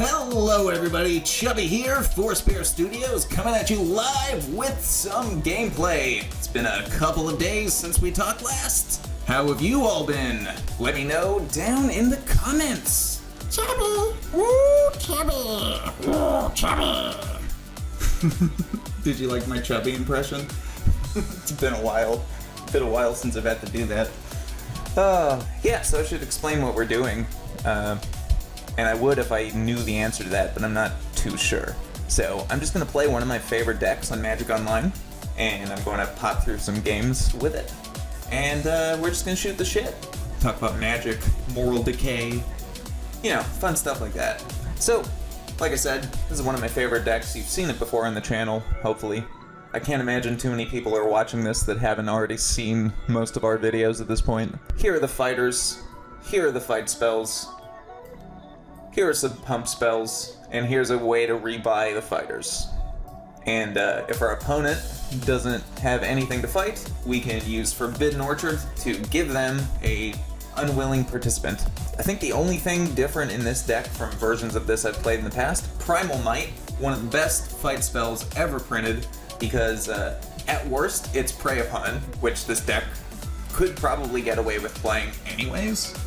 Hello everybody, Chubby here, Four-Spear Studios, coming at you live with some gameplay. It's been a couple of days since we talked last. How have you all been? Let me know down in the comments. Chubby! Woo, chubby! Woo, chubby! Did you like my chubby impression? It's been a while. Since I've had to do that. Yeah, so I should explain what we're doing. And I would if I knew the answer to that, but I'm not too sure. So I'm just going to play one of my favorite decks on Magic Online, and I'm going to pop through some games with it. And we're just going to shoot the shit. Talk about Magic, moral decay, you know, fun stuff like that. So, like I said, this is one of my favorite decks. You've seen it before on the channel, hopefully. I can't imagine too many people are watching this that haven't already seen most of our videos at this point. Here are the fighters. Here are the fight spells. Here are some pump spells, and here's a way to rebuy the fighters. And if our opponent doesn't have anything to fight, we can use Forbidden Orchard to give them a unwilling participant. I think the only thing different in this deck from versions of this I've played in the past, Primal Might, one of the best fight spells ever printed, because at worst it's Prey Upon, which this deck could probably get away with playing anyways.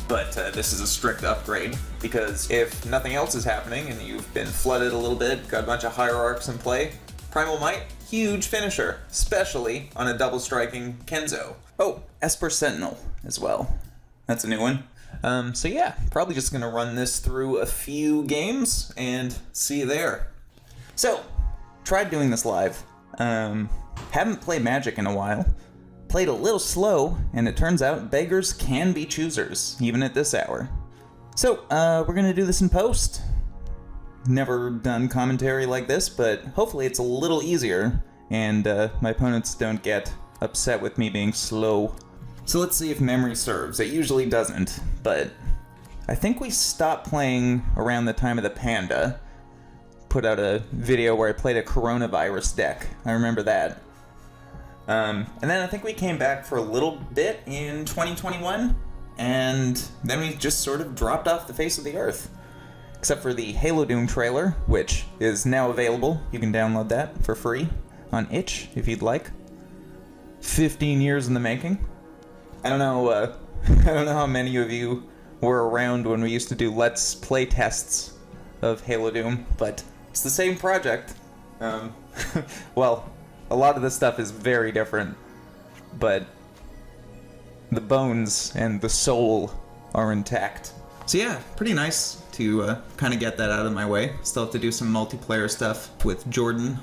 But this is a strict upgrade, because if nothing else is happening and you've been flooded a little bit, got a bunch of Hierarchs in play, Primal Might, huge finisher, especially on a double striking Kenzo. Oh, Esper Sentinel as well. That's a new one. So yeah, probably just gonna run this through a few games and see you there. So, tried doing this live. Haven't played Magic in a while. Played a little slow, and it turns out beggars can be choosers, even at this hour. So, we're gonna do this in post. Never done commentary like this, but hopefully it's a little easier, and my opponents don't get upset with me being slow. So let's see if memory serves. It usually doesn't, but I think we stopped playing around the time of the Panda. Put out a video where I played a coronavirus deck. I remember that. And then I think we came back for a little bit in 2021, and then we just sort of dropped off the face of the earth. Except for the Halo Doom trailer, which is now available. You can download that for free on itch if you'd like. 15 years in the making. I don't know how many of you were around when we used to do Let's Play tests of Halo Doom, but it's the same project. Well, a lot of this stuff is very different, but the bones and the soul are intact. So yeah, pretty nice to kind of get that out of my way. Still have to do some multiplayer stuff with Jordan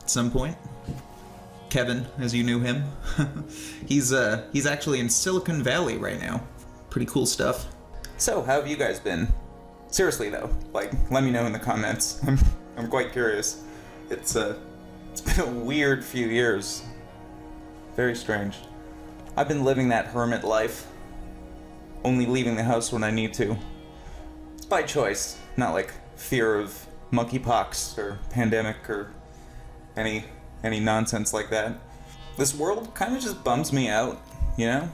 at some point. Kevin, as you knew him. He's actually in Silicon Valley right now. Pretty cool stuff. So, how have you guys been? Seriously though, like, let me know in the comments. I'm quite curious. It's been a weird few years. Very strange. I've been living that hermit life. Only leaving the house when I need to. It's by choice, not like fear of monkeypox or pandemic or any nonsense like that. This world kind of just bums me out, you know?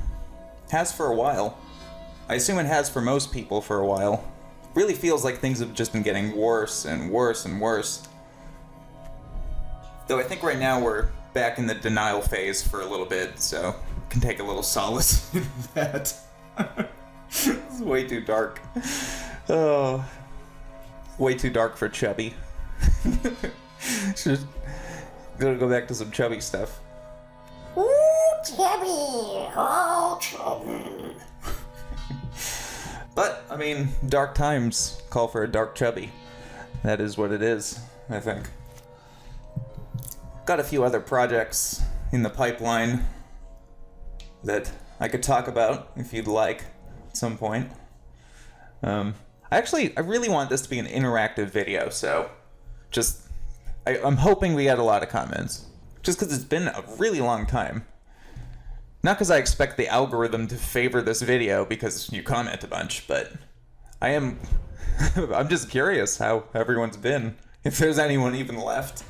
Has for a while. I assume it has for most people for a while. Really feels like things have just been getting worse and worse and worse. Though I think right now we're back in the denial phase for a little bit, so can take a little solace in that. It's way too dark. Oh, way too dark for Chubby. Should gotta go back to some Chubby stuff. Ooh, chubby! Oh, chubby! But, I mean, dark times call for a dark Chubby. That is what it is, I think. Got a few other projects in the pipeline that I could talk about if you'd like at some point. I really want this to be an interactive video, so I'm hoping we get a lot of comments. Just because it's been a really long time. Not because I expect the algorithm to favor this video because you comment a bunch, but I'm just curious how everyone's been. If there's anyone even left.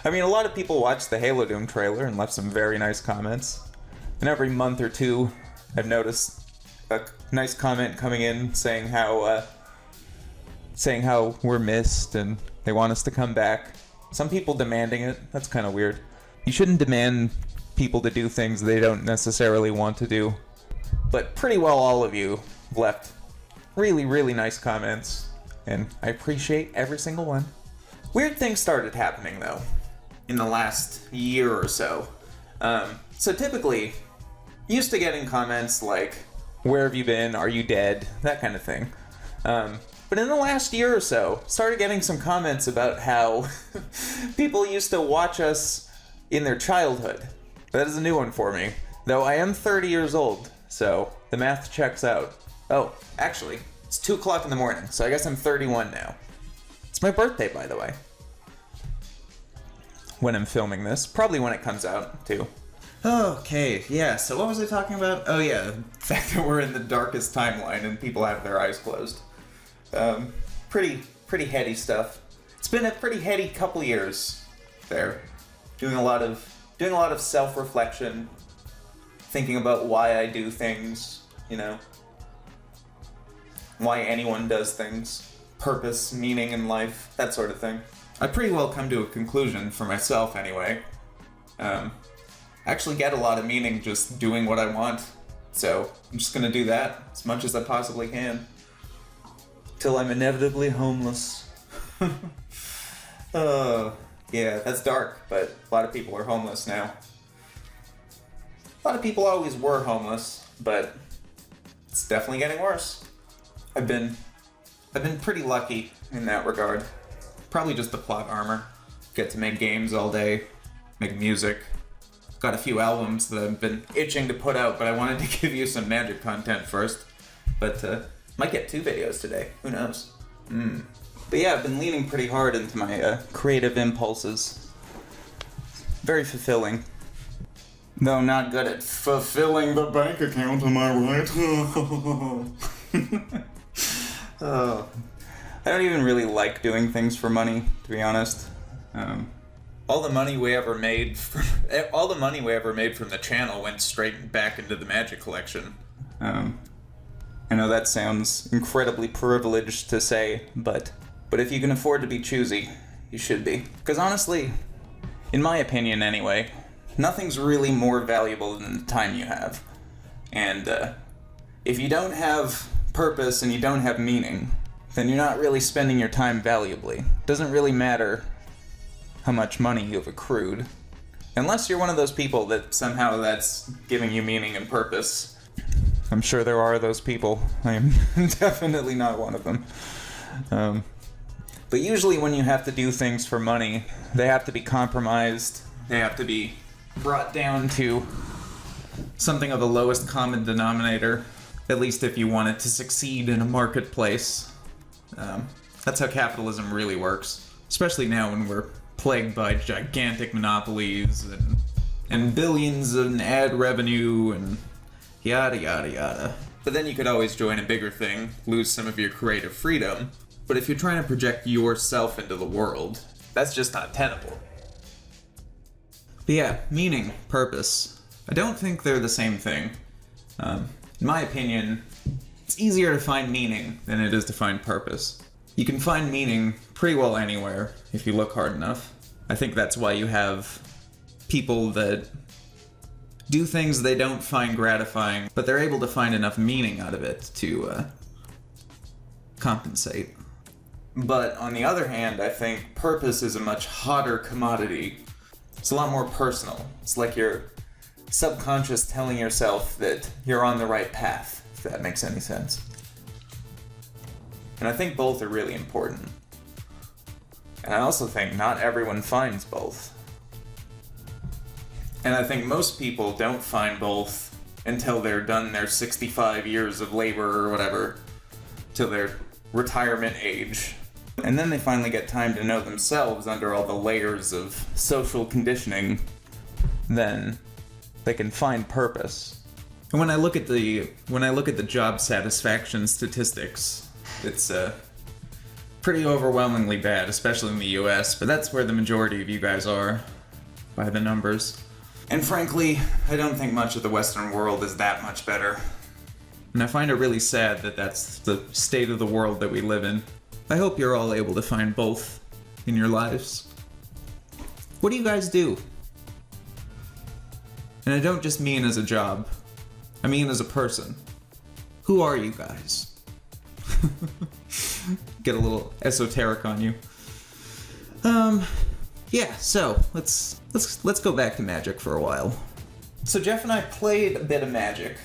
I mean, a lot of people watched the Halo Doom trailer and left some very nice comments. And every month or two, I've noticed a nice comment coming in saying how saying how we're missed and they want us to come back. Some people demanding it. That's kind of weird. You shouldn't demand people to do things they don't necessarily want to do. But pretty well all of you left really, really nice comments, and I appreciate every single one. Weird things started happening, though, in the last year or so. So typically, used to getting comments like, where have you been? Are you dead? That kind of thing. But in the last year or so, started getting some comments about how people used to watch us in their childhood. That is a new one for me. Though I am 30 years old, so the math checks out. Oh, actually, it's 2 o'clock in the morning, so I guess I'm 31 now. It's my birthday, by the way. When I'm filming this. Probably when it comes out, too. Okay, yeah, so what was I talking about? Oh yeah, the fact that we're in the darkest timeline and people have their eyes closed. Pretty heady stuff. It's been a pretty heady couple years there. Doing a lot of self-reflection, thinking about why I do things, you know, why anyone does things, purpose, meaning in life, that sort of thing. I pretty well come to a conclusion for myself anyway. Actually get a lot of meaning just doing what I want, so I'm just gonna do that as much as I possibly can. Till I'm inevitably homeless. Yeah, that's dark, but a lot of people are homeless now. A lot of people always were homeless, but it's definitely getting worse. I've been pretty lucky in that regard. Probably just the plot armor. Get to make games all day, make music. Got a few albums that I've been itching to put out, but I wanted to give you some magic content first. But might get 2 videos today. Who knows? But yeah, I've been leaning pretty hard into my creative impulses. Very fulfilling. Though not good at fulfilling the bank account, am I right? Oh. I don't even really like doing things for money, to be honest. All the money we ever made from the channel went straight back into the Magic collection. I know that sounds incredibly privileged to say, but if you can afford to be choosy, you should be. Because honestly, in my opinion anyway, nothing's really more valuable than the time you have. And if you don't have purpose and you don't have meaning, then you're not really spending your time valuably. It doesn't really matter how much money you've accrued. Unless you're one of those people that somehow that's giving you meaning and purpose. I'm sure there are those people. I am definitely not one of them. But usually when you have to do things for money, they have to be compromised. They have to be brought down to something of the lowest common denominator. At least if you want it to succeed in a marketplace. That's how capitalism really works. Especially now when we're plagued by gigantic monopolies and billions in ad revenue and yada yada yada. But then you could always join a bigger thing, lose some of your creative freedom. But if you're trying to project yourself into the world, that's just not tenable. But yeah, meaning, purpose. I don't think they're the same thing. In my opinion, it's easier to find meaning than it is to find purpose. You can find meaning pretty well anywhere if you look hard enough. I think that's why you have people that do things they don't find gratifying, but they're able to find enough meaning out of it to compensate. But on the other hand, I think purpose is a much hotter commodity. It's a lot more personal. It's like your subconscious telling yourself that you're on the right path, if that makes any sense. And I think both are really important. And I also think not everyone finds both. And I think most people don't find both until they're done their 65 years of labor or whatever, till their retirement age. And then they finally get time to know themselves under all the layers of social conditioning. Then they can find purpose. And when I look at the job satisfaction statistics, it's pretty overwhelmingly bad, especially in the US, but that's where the majority of you guys are, by the numbers. And frankly, I don't think much of the Western world is that much better. And I find it really sad that that's the state of the world that we live in. I hope you're all able to find both in your lives. What do you guys do? And I don't just mean as a job. I mean as a person. Who are you guys? Get a little esoteric on you. Yeah, so let's go back to Magic for a while. So Jeff and I played a bit of Magic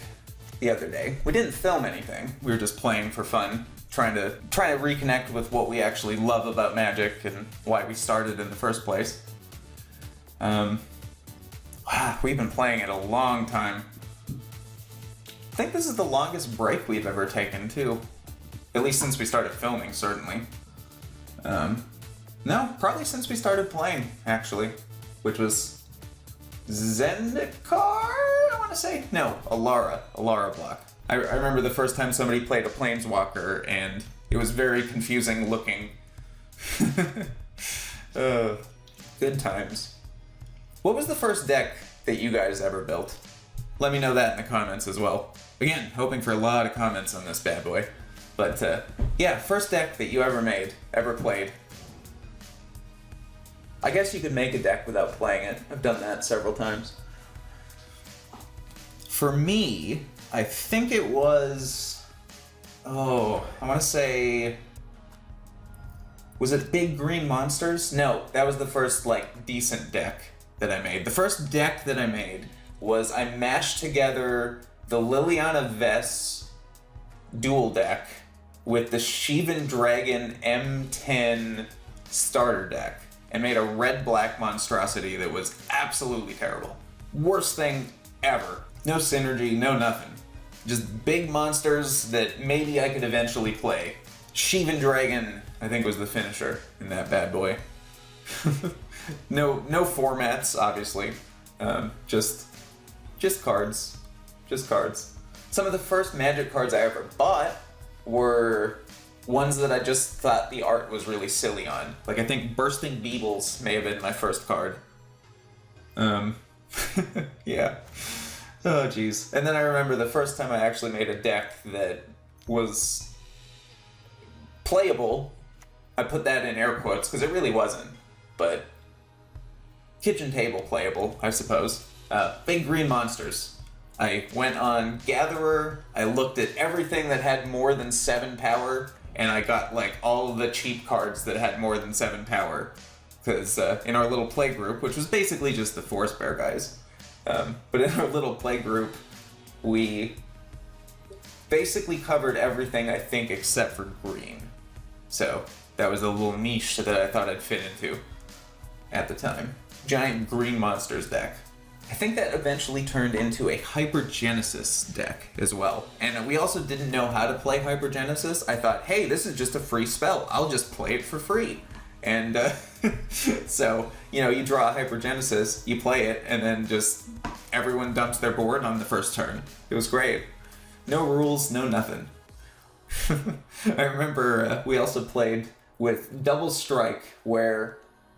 the other day. We didn't film anything. We were just playing for fun, trying to reconnect with what we actually love about Magic and why we started in the first place. We've been playing it a long time. I think this is the longest break we've ever taken, too. At least since we started filming, certainly. No, probably since we started playing, actually. Which was Zendikar, I want to say? No, Alara block. I remember the first time somebody played a Planeswalker, and it was very confusing looking. Good times. What was the first deck that you guys ever built? Let me know that in the comments as well. Again, hoping for a lot of comments on this bad boy. But, yeah, first deck that you ever made, ever played. I guess you could make a deck without playing it. I've done that several times. For me, I think it was... Oh, I want to say... Was it Big Green Monsters? No, that was the first, decent deck that I made. The first deck that I made was I mashed together the Liliana Vess dual deck with the Shivan Dragon M10 starter deck and made a red-black monstrosity that was absolutely terrible. Worst thing ever. No synergy, no nothing. Just big monsters that maybe I could eventually play. Shivan Dragon, I think, was the finisher in that bad boy. No formats, obviously. Just cards. Just cards. Some of the first Magic cards I ever bought were ones that I just thought the art was really silly on. I think Bursting Beebles may have been my first card. Yeah. Oh, jeez. And then I remember the first time I actually made a deck that was playable. I put that in air quotes, because it really wasn't. But kitchen table playable, I suppose. Big Green Monsters. I went on Gatherer, I looked at everything that had more than 7 power, and I got, all of the cheap cards that had more than 7 power. Because in our little play group, which was basically just the Forest Bear guys, but in our little play group, we basically covered everything, I think, except for green. So that was a little niche that I thought I'd fit into at the time. Giant Green Monsters deck. I think that eventually turned into a Hypergenesis deck as well. And we also didn't know how to play Hypergenesis. I thought, hey, this is just a free spell. I'll just play it for free. And so, you draw a Hypergenesis, you play it, and then just everyone dumps their board on the first turn. It was great. No rules, no nothing. I remember we also played with Double Strike, where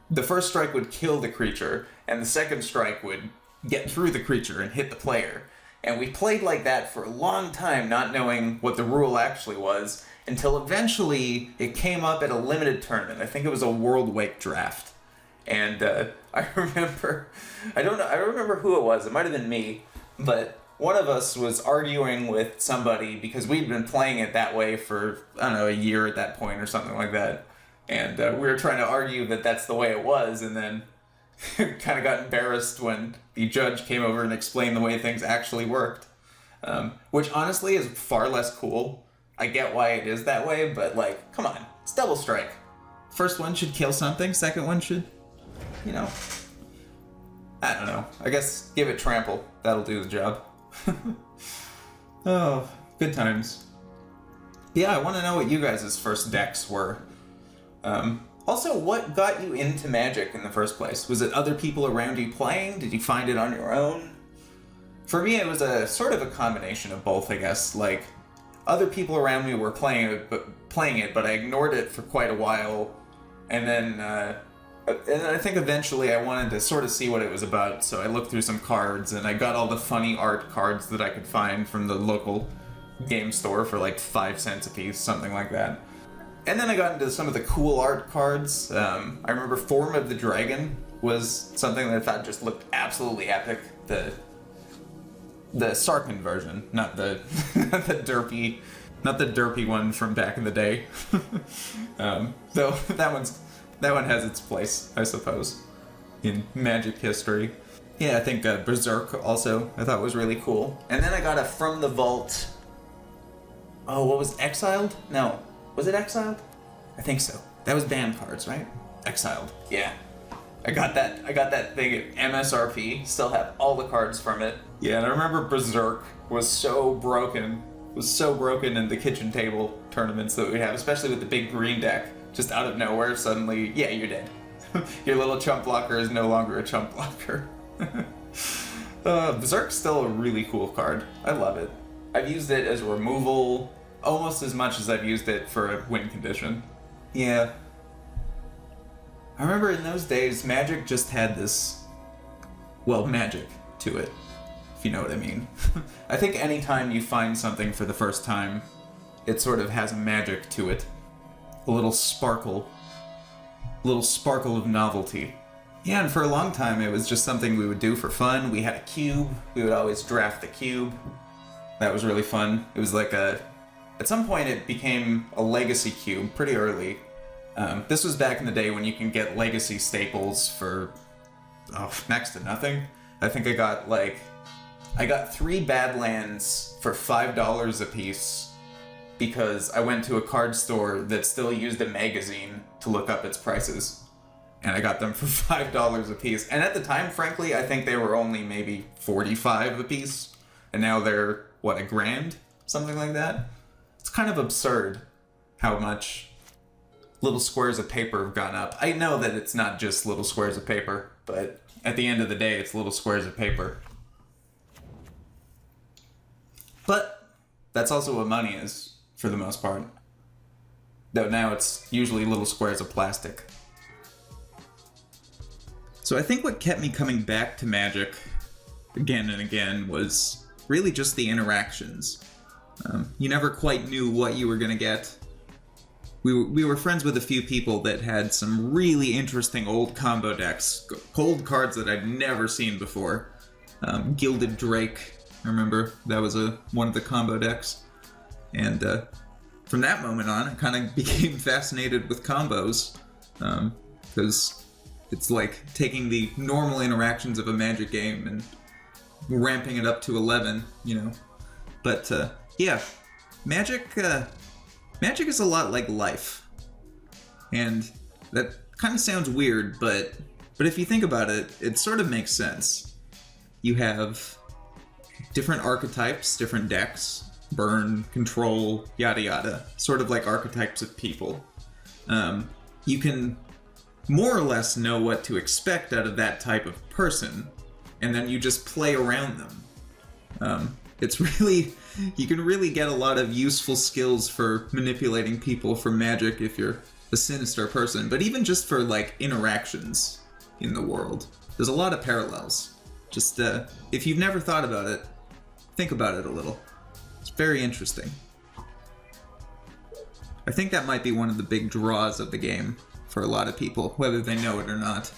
the first strike would kill the creature, and the second strike would get through the creature and hit the player. And we played like that for a long time, not knowing what the rule actually was, until eventually it came up at a limited tournament. I think it was a World Wake draft. And I don't remember who it was. It might have been me, but one of us was arguing with somebody because we'd been playing it that way for, I don't know, a year at that point or something like that. And we were trying to argue that that's the way it was, and then kind of got embarrassed when the judge came over and explained the way things actually worked. Which honestly is far less cool. I get why it is that way, but come on, it's Double Strike. First one should kill something, second one should, I don't know. I guess give it Trample. That'll do the job. Oh, good times. Yeah, I want to know what you guys' first decks were. Also, what got you into Magic in the first place? Was it other people around you playing? Did you find it on your own? For me, it was a sort of a combination of both, I guess. Other people around me were playing it, but I ignored it for quite a while. And then I think eventually I wanted to sort of see what it was about, so I looked through some cards, and I got all the funny art cards that I could find from the local game store for 5 cents a piece, something like that. And then I got into some of the cool art cards. I remember Form of the Dragon was something that I thought just looked absolutely epic. The Sarkin version, not the not the derpy one from back in the day. Though that one has its place, I suppose, in Magic history. Yeah, I think Berserk also I thought was really cool. And then I got a From the Vault. Oh, what was Exiled? No. Was it Exiled? I think so. That was banned cards, right? Exiled. Yeah. I got that thing at MSRP. Still have all the cards from it. Yeah, and I remember Berserk was so broken. Was so broken in the kitchen table tournaments that we have, especially with the big green deck. Just out of nowhere, suddenly, yeah, you're dead. Your little chump blocker is no longer a chump blocker. Berserk's still a really cool card. I love it. I've used it as removal almost as much as I've used it for a win condition. Yeah. I remember in those days, Magic just had this, well, magic to it, if you know what I mean. I think anytime you find something for the first time, it sort of has a magic to it. A little sparkle of novelty. Yeah, and for a long time, it was just something we would do for fun. We had a cube. We would always draft the cube. That was really fun. It was like at some point it became a legacy cube pretty early. This was back in the day when you can get legacy staples for next to nothing. I think I got 3 Badlands for $5 a piece because I went to a card store that still used a magazine to look up its prices. And I got them for $5 a piece. And at the time, frankly, I think they were only maybe $45 a piece. And now they're, what, $1,000? Something like that? It's kind of absurd how much little squares of paper have gone up. I know that it's not just little squares of paper, but at the end of the day, it's little squares of paper. But that's also what money is, for the most part. Though now it's usually little squares of plastic. So I think what kept me coming back to Magic again and again was really just the interactions. You never quite knew what you were going to get. We were friends with a few people that had some really interesting old combo decks. Cold cards that I'd never seen before. Gilded Drake, I remember. That was one of the combo decks. And from that moment on, I kind of became fascinated with combos. Because it's like taking the normal interactions of a Magic game and ramping it up to 11, you know. But yeah, Magic is a lot like life. And that kind of sounds weird, but if you think about it, it sort of makes sense. You have different archetypes, different decks, burn, control, yada yada, sort of like archetypes of people. You can more or less know what to expect out of that type of person, and then you just play around them. It's really, you can really get a lot of useful skills for manipulating people for Magic if you're a sinister person, but even just for like interactions in the world. There's a lot of parallels. Just, if you've never thought about it, think about it a little. It's very interesting. I think that might be one of the big draws of the game for a lot of people, whether they know it or not.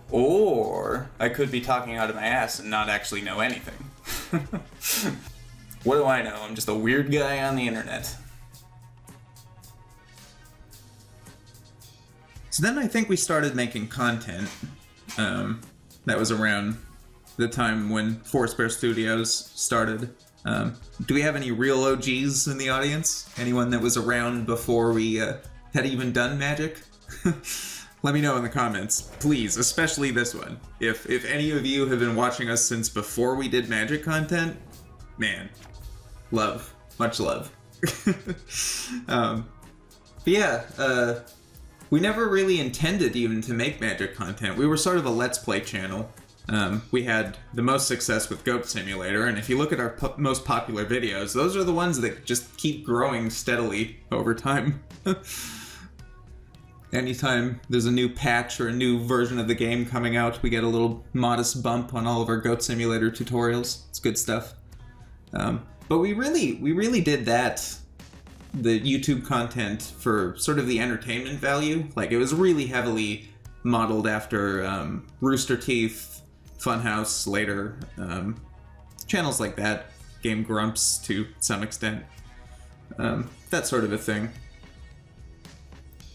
Or I could be talking out of my ass and not actually know anything. What do I know? I'm just a weird guy on the internet. So then I think we started making content. That was around the time when Foursquare Studios started. Do we have any real OGs in the audience? Anyone that was around before we had even done Magic? Let me know in the comments, please, especially this one. If any of you have been watching us since before we did Magic content, man, love, much love. But yeah, we never really intended even to make Magic content. We were sort of a Let's Play channel. We had the most success with Goat Simulator, and if you look at our most popular videos, those are the ones that just keep growing steadily over time. Anytime there's a new patch or a new version of the game coming out, we get a little modest bump on all of our Goat Simulator tutorials. It's good stuff. But we really did that the YouTube content for sort of the entertainment value. Like, it was really heavily modeled after Rooster Teeth, Funhouse, later, channels like that, Game Grumps to some extent, that sort of a thing.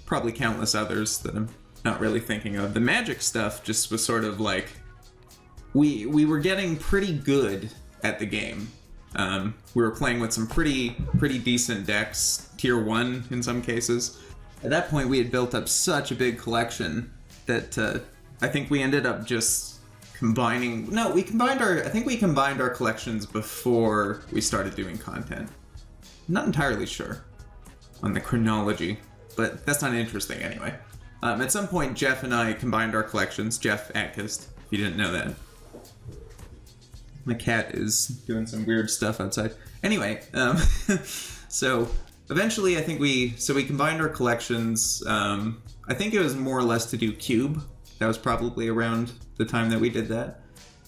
Probably countless others that I'm not really thinking of. The Magic stuff just was sort of like, we were getting pretty good at the game. We were playing with some pretty decent decks, tier 1 in some cases. At that point, we had built up such a big collection that I think we ended up just combining. No, we combined our collections before we started doing content. I'm not entirely sure on the chronology, but that's not interesting anyway. At some point, Jeff and I combined our collections. Jeff Atkist, if you didn't know that. My cat is doing some weird stuff outside. Anyway, so eventually I think we combined our collections. I think it was more or less to do Cube. That was probably around the time that we did that.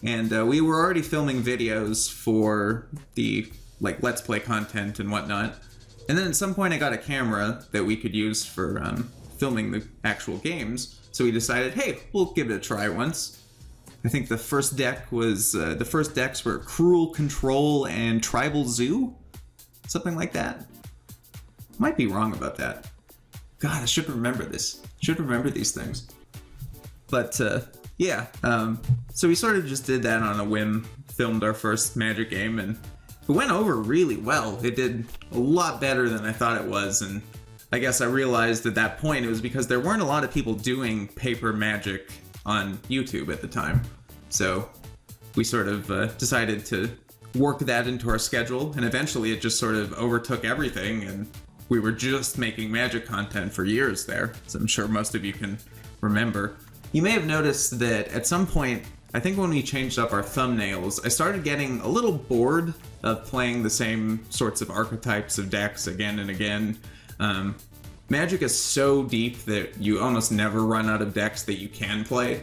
And we were already filming videos for the Let's Play content and whatnot. And then at some point I got a camera that we could use for filming the actual games. So we decided, hey, we'll give it a try once. I think the first decks were Cruel Control and Tribal Zoo, something like that. Might be wrong about that. God, I should remember this. Should remember these things. But yeah, so we sort of just did that on a whim. Filmed our first Magic game, and it went over really well. It did a lot better than I thought it was, and I guess I realized at that point it was because there weren't a lot of people doing paper Magic on YouTube at the time. So we sort of decided to work that into our schedule, and eventually it just sort of overtook everything, and we were just making Magic content for years there, as I'm sure most of you can remember. You may have noticed that at some point, I think when we changed up our thumbnails, I started getting a little bored of playing the same sorts of archetypes of decks again and again. Magic is so deep that you almost never run out of decks that you can play,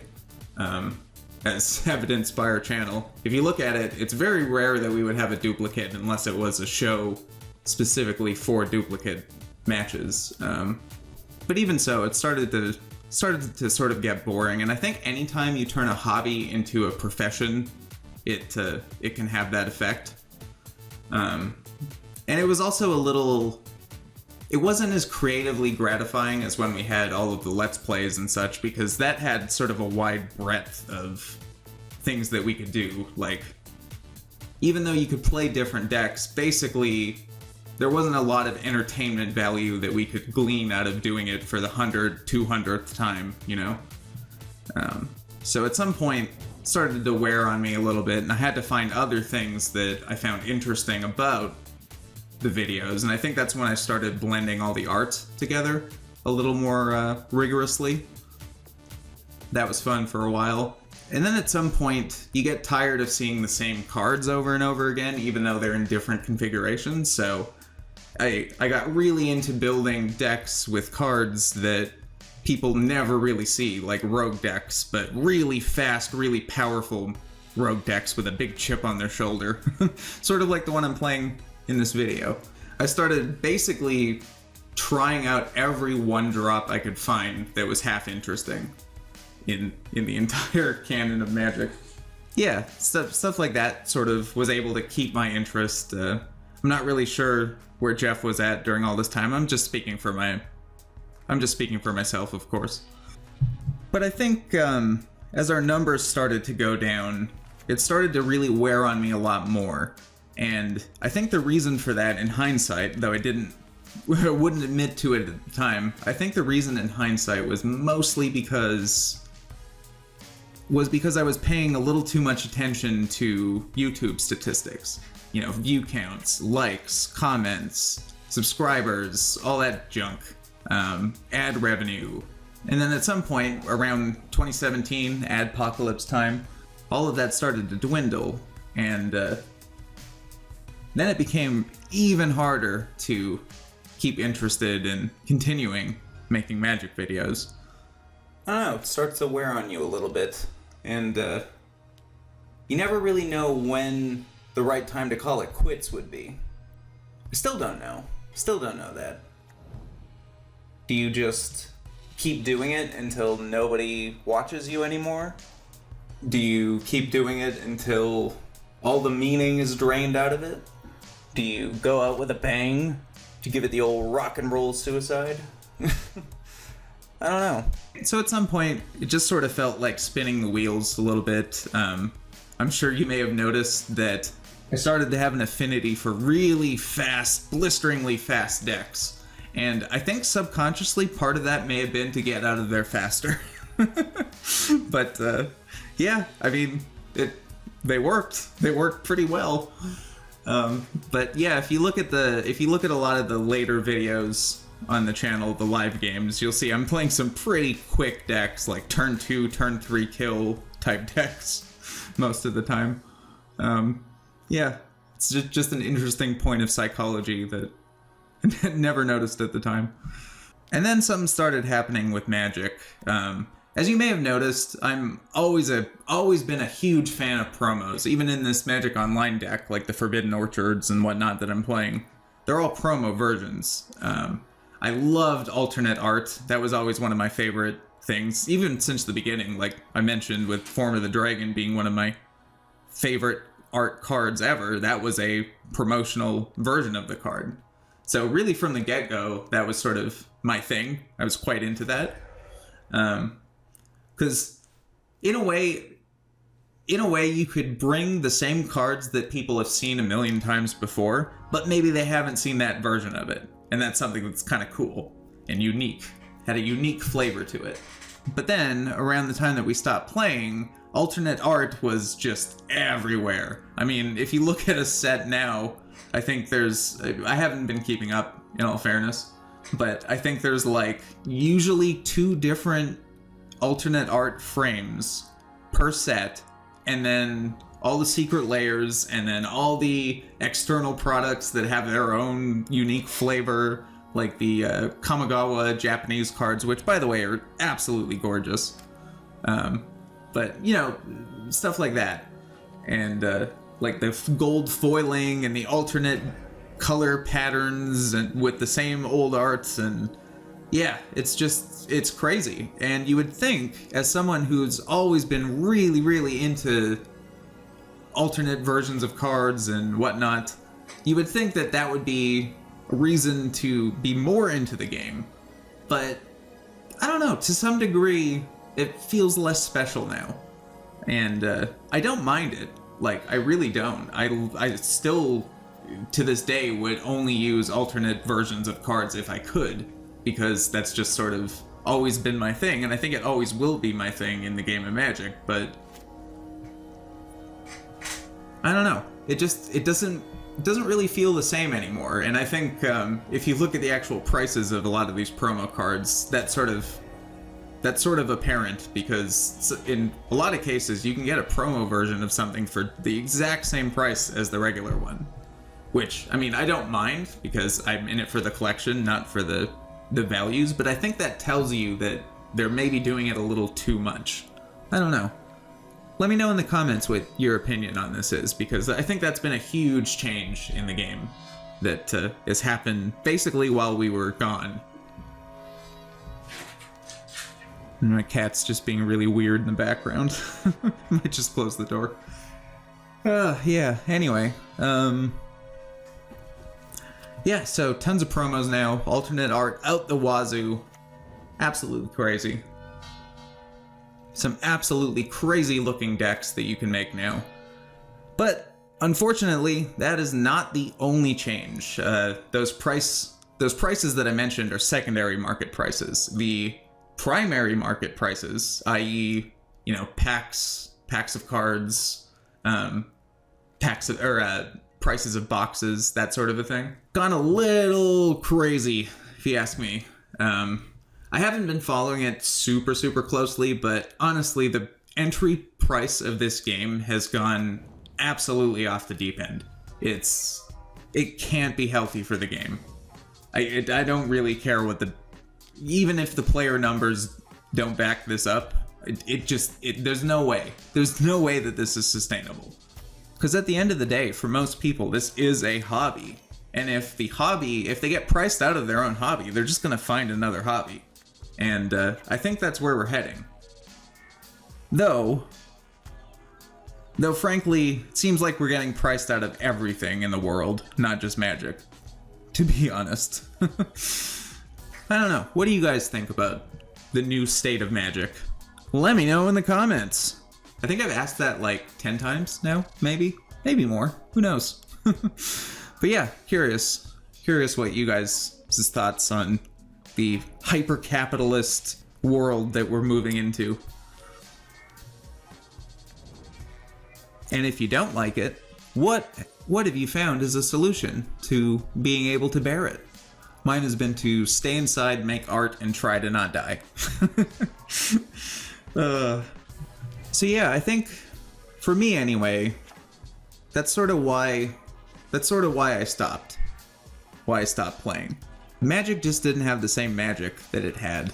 as evidenced by our channel. If you look at it, it's very rare that we would have a duplicate unless it was a show specifically for duplicate matches. But even so, it started to sort of get boring, and I think anytime you turn a hobby into a profession, it can have that effect. And it was also it wasn't as creatively gratifying as when we had all of the Let's Plays and such, because that had sort of a wide breadth of things that we could do. Like, even though you could play different decks, basically there wasn't a lot of entertainment value that we could glean out of doing it for the 100th, 200th time, you know? So at some point, it started to wear on me a little bit, and I had to find other things that I found interesting about the videos, and I think that's when I started blending all the art together a little more rigorously. That was fun for a while. And then at some point, you get tired of seeing the same cards over and over again, even though they're in different configurations, so I got really into building decks with cards that people never really see, like rogue decks, but really fast, really powerful rogue decks with a big chip on their shoulder. Sort of like the one I'm playing in this video. I started basically trying out every one drop I could find that was half interesting in the entire canon of Magic. Yeah, stuff like that sort of was able to keep my interest. I'm not really sure where Jeff was at during all this time. I'm just speaking for myself, of course. But I think as our numbers started to go down, it started to really wear on me a lot more. And I think the reason for that in hindsight, though I wouldn't admit to it at the time, I think the reason in hindsight was mostly because I was paying a little too much attention to YouTube statistics. You know, view counts, likes, comments, subscribers, all that junk, ad revenue. And then at some point, around 2017, adpocalypse time, all of that started to dwindle, and then it became even harder to keep interested in continuing making Magic videos. I don't know, it starts to wear on you a little bit, and you never really know when the right time to call it quits would be. I still don't know. Still don't know that. Do you just keep doing it until nobody watches you anymore? Do you keep doing it until all the meaning is drained out of it? Do you go out with a bang? Do you give it the old rock and roll suicide? I don't know. So at some point, it just sort of felt like spinning the wheels a little bit. I'm sure you may have noticed that I started to have an affinity for really fast, blisteringly fast decks. And I think subconsciously part of that may have been to get out of there faster. But yeah, I mean, they worked. They worked pretty well. But yeah, if you look at a lot of the later videos on the channel, the live games, you'll see I'm playing some pretty quick decks, like turn 2, turn 3 kill type decks most of the time. Yeah, it's just an interesting point of psychology that I never noticed at the time. And then something started happening with Magic. As you may have noticed, I'm always been a huge fan of promos. Even in this Magic Online deck, like the Forbidden Orchards and whatnot that I'm playing, they're all promo versions. I loved alternate art. That was always one of my favorite things, even since the beginning. Like I mentioned, with Form of the Dragon being one of my favorite art cards ever, that was a promotional version of the card. So really from the get-go, that was sort of my thing. I was quite into that. Because in a way, you could bring the same cards that people have seen a million times before, but maybe they haven't seen that version of it. And that's something that's kind of cool and unique. Had a unique flavor to it. But then, around the time that we stopped playing, alternate art was just everywhere. I mean, if you look at a set now, I think I haven't been keeping up, in all fairness, but I think there's like usually 2 different alternate art frames per set, and then all the secret layers, and then all the external products that have their own unique flavor, like the Kamigawa Japanese cards, which, by the way, are absolutely gorgeous. But, you know, stuff like that. And, like the gold foiling and the alternate color patterns and with the same old arts, and yeah, it's crazy. And you would think, as someone who's always been really, really into alternate versions of cards and whatnot, you would think that that would be a reason to be more into the game. But I don't know, to some degree, it feels less special now. And I don't mind it. Like, I really don't. I still, to this day, would only use alternate versions of cards if I could, because that's just sort of always been my thing, and I think it always will be my thing in the game of Magic, but I don't know. It doesn't really feel the same anymore, and I think if you look at the actual prices of a lot of these promo cards, that's sort of apparent, because in a lot of cases you can get a promo version of something for the exact same price as the regular one. Which, I mean, I don't mind, because I'm in it for the collection, not for the values, but I think that tells you that they're maybe doing it a little too much. I don't know. Let me know in the comments what your opinion on this is, because I think that's been a huge change in the game that has happened basically while we were gone. And my cat's just being really weird in the background. Might just close the door. Yeah, anyway. Yeah, so tons of promos now. Alternate art out the wazoo. Absolutely crazy. Some absolutely crazy looking decks that you can make now. But unfortunately, that is not the only change. Those prices that I mentioned are secondary market prices. The primary market prices, i.e., you know, packs of cards, prices of boxes, that sort of a thing, gone a little crazy, if you ask me. I haven't been following it super closely, but honestly, the entry price of this game has gone absolutely off the deep end. It can't be healthy for the game. I don't really care even if the player numbers don't back this up, there's no way that this is sustainable. Because at the end of the day, for most people, this is a hobby. And if they get priced out of their own hobby, they're just going to find another hobby. And I think that's where we're heading. Though frankly, it seems like we're getting priced out of everything in the world, not just Magic. To be honest. I don't know. What do you guys think about the new state of Magic? Let me know in the comments. I think I've asked that like 10 times now, maybe more. Who knows? But yeah, curious what you guys' thoughts on the hyper-capitalist world that we're moving into. And if you don't like it, what have you found as a solution to being able to bear it? Mine has been to stay inside, make art, and try to not die. So yeah, I think, for me anyway, that's sort of why I stopped. Why I stopped playing. Magic just didn't have the same magic that it had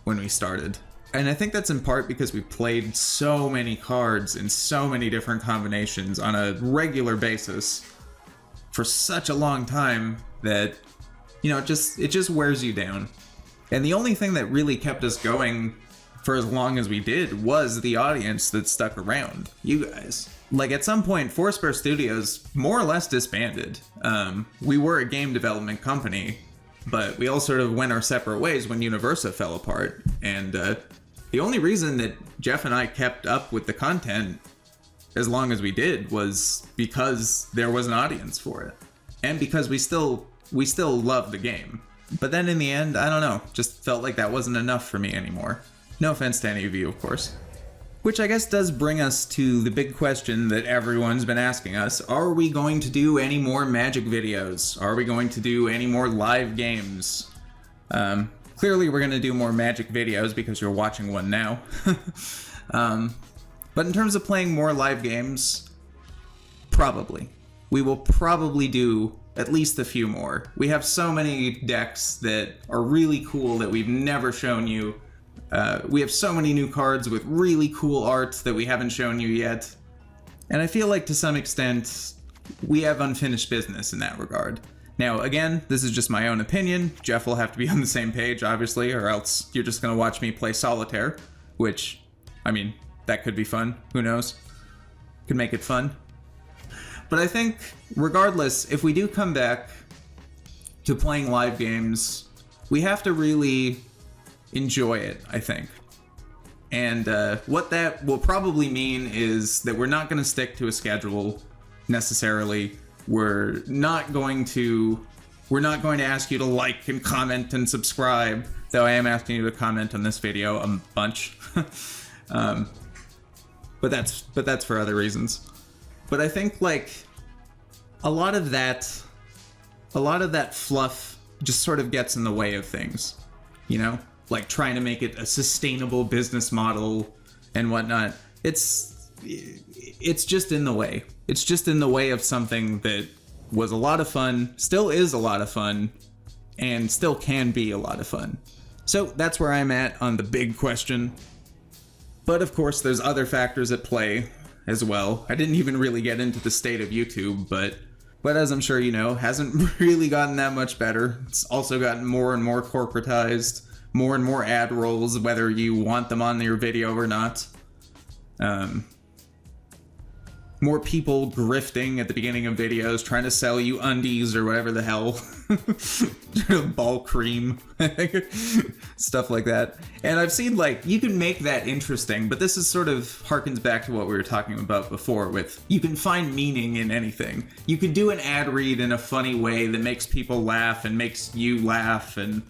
when we started. And I think that's in part because we played so many cards in so many different combinations on a regular basis for such a long time that, you know, it just wears you down. And the only thing that really kept us going for as long as we did was the audience that stuck around. You guys. Like, at some point, Foursquare Studios more or less disbanded. We were a game development company, but we all sort of went our separate ways when Universa fell apart. And the only reason that Jeff and I kept up with the content as long as we did was because there was an audience for it. And because we still loved the game. But then in the end, I don't know, just felt like that wasn't enough for me anymore. No offense to any of you, of course. Which I guess does bring us to the big question that everyone's been asking us. Are we going to do any more Magic videos? Are we going to do any more live games? Clearly we're going to do more Magic videos because you're watching one now. But in terms of playing more live games, probably. We will probably do at least a few more. We have so many decks that are really cool that we've never shown you. We have so many new cards with really cool art that we haven't shown you yet. And I feel like to some extent, we have unfinished business in that regard. Now, again, this is just my own opinion. Jeff will have to be on the same page, obviously, or else you're just going to watch me play solitaire, which, I mean, that could be fun. Who knows? Could make it fun. But I think, regardless, if we do come back to playing live games, we have to really enjoy it, I think. And what that will probably mean is that we're not going to stick to a schedule necessarily. We're not going to ask you to like and comment and subscribe, though I am asking you to comment on this video a bunch. But that's for other reasons. But I think like a lot of that fluff just sort of gets in the way of things, you know? Like trying to make it a sustainable business model and whatnot. It's just in the way. It's just in the way of something that was a lot of fun, still is a lot of fun, and still can be a lot of fun. So that's where I'm at on the big question. But of course, there's other factors at play as well. I didn't even really get into the state of YouTube, but as I'm sure you know, hasn't really gotten that much better. It's also gotten more and more corporatized. More and more ad rolls, whether you want them on your video or not. More people grifting at the beginning of videos, trying to sell you undies or whatever the hell. Ball cream. Stuff like that. And I've seen, like, you can make that interesting, but this is sort of harkens back to what we were talking about before with, you can find meaning in anything. You could do an ad read in a funny way that makes people laugh and makes you laugh, and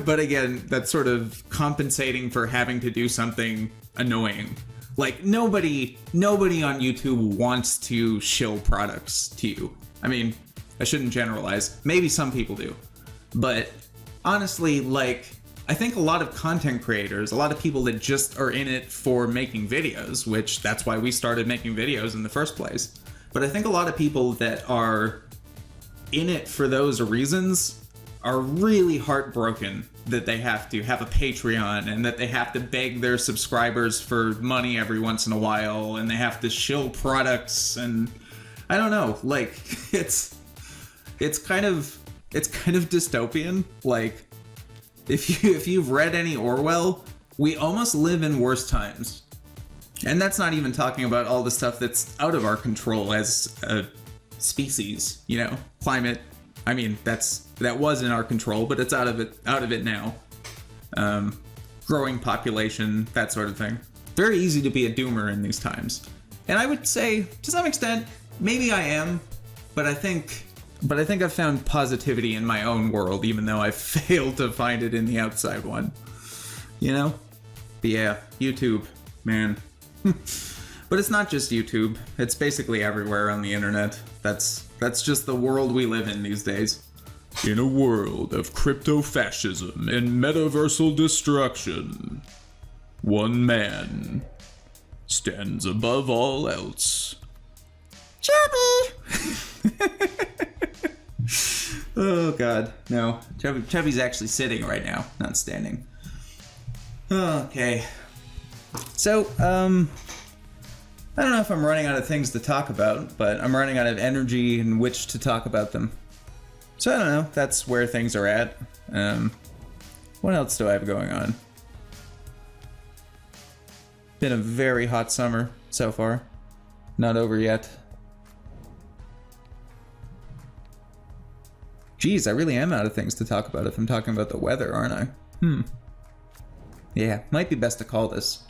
but again, that's sort of compensating for having to do something annoying. Like, nobody on YouTube wants to shill products to you. I mean, I shouldn't generalize. Maybe some people do. But honestly, like, I think a lot of content creators, a lot of people that just are in it for making videos, which that's why we started making videos in the first place. But I think a lot of people that are in it for those reasons are really heartbroken that they have to have a Patreon and that they have to beg their subscribers for money every once in a while and they have to shill products, and I don't know, like, it's it's kind of dystopian. Like, if you've read any Orwell, we almost live in worse times. And that's not even talking about all the stuff that's out of our control as a species, you know, climate. I mean, that was in our control, but it's out of it now. Growing population, that sort of thing. Very easy to be a doomer in these times. And I would say, to some extent, maybe I am, but I think I've found positivity in my own world, even though I've failed to find it in the outside one. You know? But yeah, YouTube, man. But it's not just YouTube. It's basically everywhere on the internet. That's just the world we live in these days. In a world of crypto-fascism and metaversal destruction, one man stands above all else. Chubby! Oh god, no. Chubby's actually sitting right now, not standing. Okay. So, I don't know if I'm running out of things to talk about, but I'm running out of energy in which to talk about them. So I don't know, that's where things are at. What else do I have going on? Been a very hot summer so far. Not over yet. Geez, I really am out of things to talk about if I'm talking about the weather, aren't I? Yeah, might be best to call this.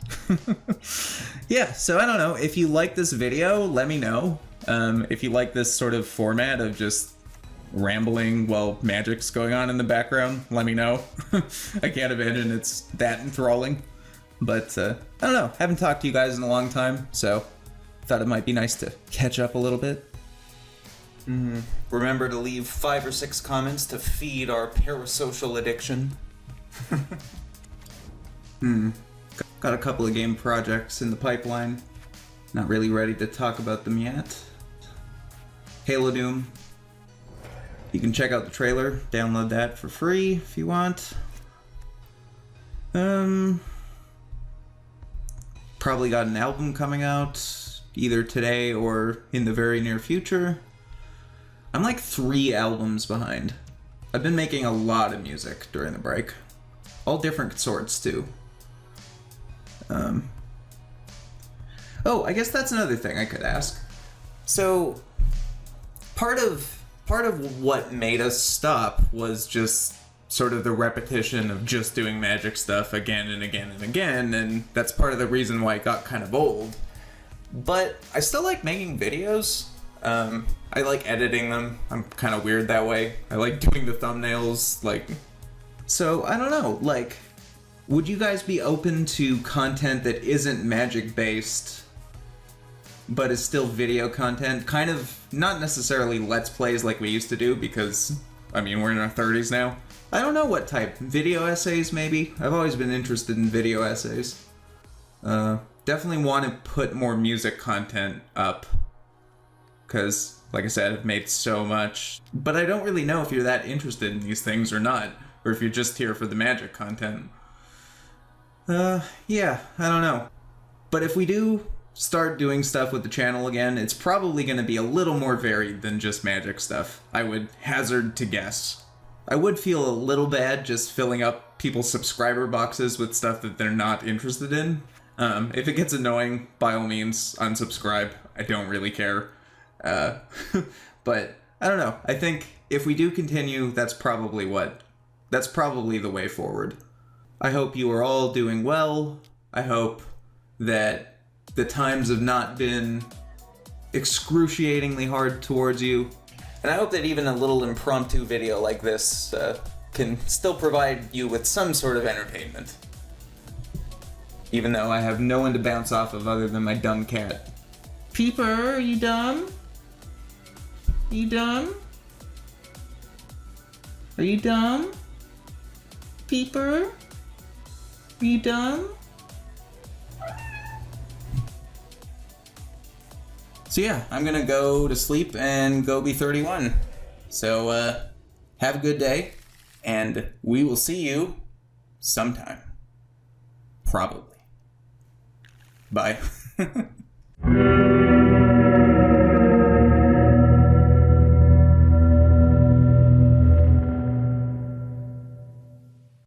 Yeah, so I don't know. If you like this video, let me know. If you like this sort of format of just rambling while magic's going on in the background, let me know. I can't imagine it's that enthralling. But, I don't know. Haven't talked to you guys in a long time, so thought it might be nice to catch up a little bit. Remember to leave 5 or 6 comments to feed our parasocial addiction. Got a couple of game projects in the pipeline. Not really ready to talk about them yet. Halo Doom. You can check out the trailer, download that for free if you want. Probably got an album coming out either today or in the very near future. I'm like 3 albums behind. I've been making a lot of music during the break. All different sorts too. Oh, I guess that's another thing I could ask. So, part of what made us stop was just sort of the repetition of just doing magic stuff again and again and again, and that's part of the reason why it got kind of old. But I still like making videos. I like editing them. I'm kind of weird that way. I like doing the thumbnails, like... So, I don't know, like... Would you guys be open to content that isn't magic-based, but is still video content? Kind of, not necessarily Let's Plays like we used to do, because, I mean, we're in our 30s now. I don't know what type. Video essays, maybe? I've always been interested in video essays. Definitely want to put more music content up, because, like I said, I've made so much. But I don't really know if you're that interested in these things or not, or if you're just here for the magic content. Yeah, I don't know. But if we do start doing stuff with the channel again, it's probably going to be a little more varied than just magic stuff, I would hazard to guess. I would feel a little bad just filling up people's subscriber boxes with stuff that they're not interested in. If it gets annoying, by all means, unsubscribe. I don't really care. But, I don't know. I think if we do continue, that's probably the way forward. I hope you are all doing well. I hope that the times have not been excruciatingly hard towards you. And I hope that even a little impromptu video like this can still provide you with some sort of entertainment. Even though I have no one to bounce off of other than my dumb cat. Peeper, are you dumb? Are you dumb? Are you dumb? Peeper? Are you dumb? So yeah, I'm gonna go to sleep and go be 31. So, have a good day, and we will see you sometime. Probably. Bye.